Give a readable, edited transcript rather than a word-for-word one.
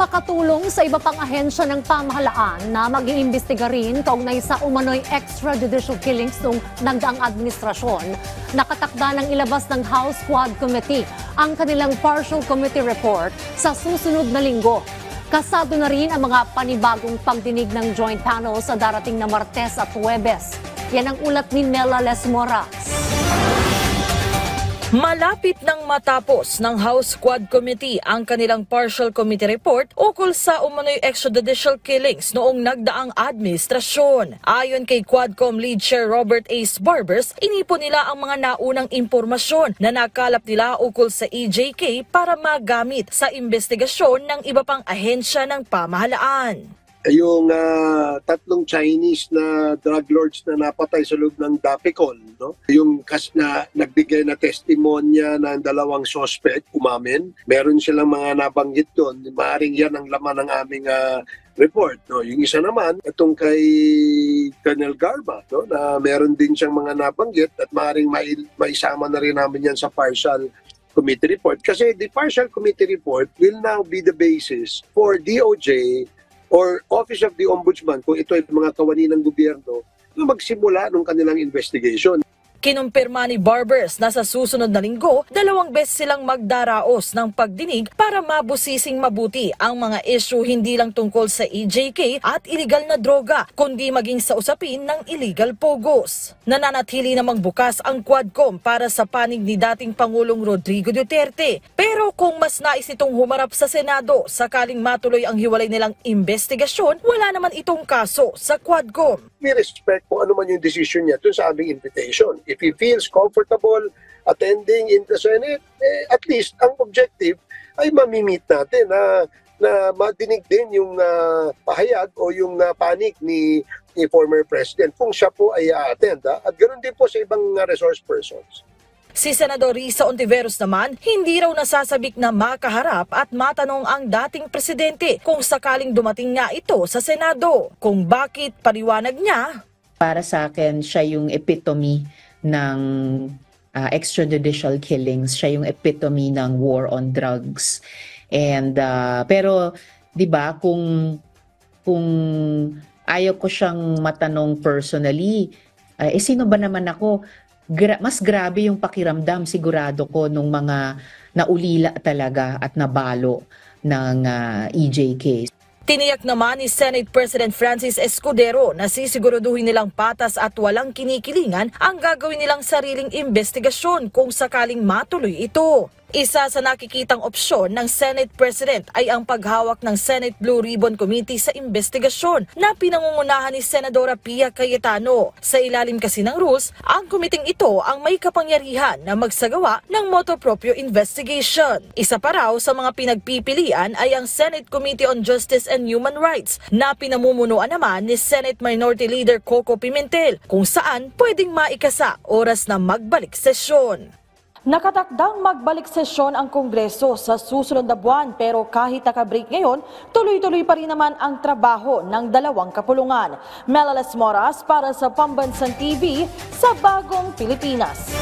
makatulong sa iba pang ahensya ng pamahalaan na mag-iimbestiga rin kaugnay sa umano'y extrajudicial killings noong nagdaang administrasyon. Nakatakda ng ilabas ng House Quad Committee ang kanilang partial committee report sa susunod na linggo. Kasado na rin ang mga panibagong pagdinig ng joint panel sa darating na Martes at Huwebes. Yan ang ulat ni Nella Lesmoras. Malapit nang matapos ng House Quad Committee ang kanilang partial committee report ukol sa umano'y extrajudicial killings noong nagdaang administrasyon. Ayon kay Quadcom Lead Chair Robert Ace Barbers, inipon nila ang mga naunang impormasyon na nakalap nila ukol sa EJK para magamit sa investigasyon ng iba pang ahensya ng pamahalaan. Yung tatlong Chinese na drug lords na napatay sa loob ng Dapicol, no? Yung na nagbigay na testimonya ng dalawang suspect, umamin. Meron silang mga nabanggit doon. Maaaring yan ang laman ng aming report. No? Yung isa naman, itong kay Colonel Garma, no? Na meron din siyang mga nabanggit at maaaring maisama na rin namin yan sa partial committee report. Kasi the partial committee report will now be the basis for DOJ or Office of the Ombudsman, kung ito ay mga kawani ng gobyerno, na magsimula ng kanilang investigation. Kinumpirma ni Barbers na sa susunod na linggo, 2 beses silang magdaraos ng pagdinig para mabusising mabuti ang mga issue hindi lang tungkol sa EJK at iligal na droga, kundi maging sa usapin ng illegal pogos. Nananatili namang bukas ang Quadcom para sa panig ni dating Pangulong Rodrigo Duterte. Pero kung mas nais itong humarap sa Senado, sakaling matuloy ang hiwalay nilang investigasyon, wala naman itong kaso sa Quadcom. We respect kung ano man yung decision niya dun sa aming invitation. If he feels comfortable attending in the Senate, at least ang objective ay mamimit natin na madinig din yung pahayag o yung panig ni former President kung siya po ay attend. At ganoon din po sa ibang resource persons. Si Senador Risa Ontiveros naman, hindi raw nasasabik na makaharap at matanong ang dating presidente kung sakaling dumating nga ito sa Senado. Kung bakit, paliwanag niya. Para sa akin, siya yung epitome ng extrajudicial killings. Siya yung epitome ng war on drugs. And pero 'di ba kung ayaw ko siyang matanong personally, sino ba naman ako? Mas grabe yung pakiramdam sigurado ko nung mga naulila talaga at nabalo ng EJK. Tiniyak naman ni Senate President Francis Escudero na sisiguraduhin nilang patas at walang kinikilingan ang gagawin nilang sariling investigasyon kung sakaling matuloy ito. Isa sa nakikitang opsyon ng Senate President ay ang paghawak ng Senate Blue Ribbon Committee sa investigasyon na pinangungunahan ni Senadora Pia Cayetano. Sa ilalim kasi ng rules, ang komiting ito ang may kapangyarihan na magsagawa ng motu proprio investigation. Isa pa raw sa mga pinagpipilian ay ang Senate Committee on Justice and Human Rights na pinamumunuan naman ni Senate Minority Leader Coco Pimentel, kung saan pwedeng maikasa oras na magbalik sesyon. Nakatakdang magbalik sesyon ang Kongreso sa susunod na buwan, pero kahit nakabreak ngayon, tuloy-tuloy pa rin naman ang trabaho ng dalawang kapulungan. Nella Lesmoras para sa Pambansang TV sa Bagong Pilipinas.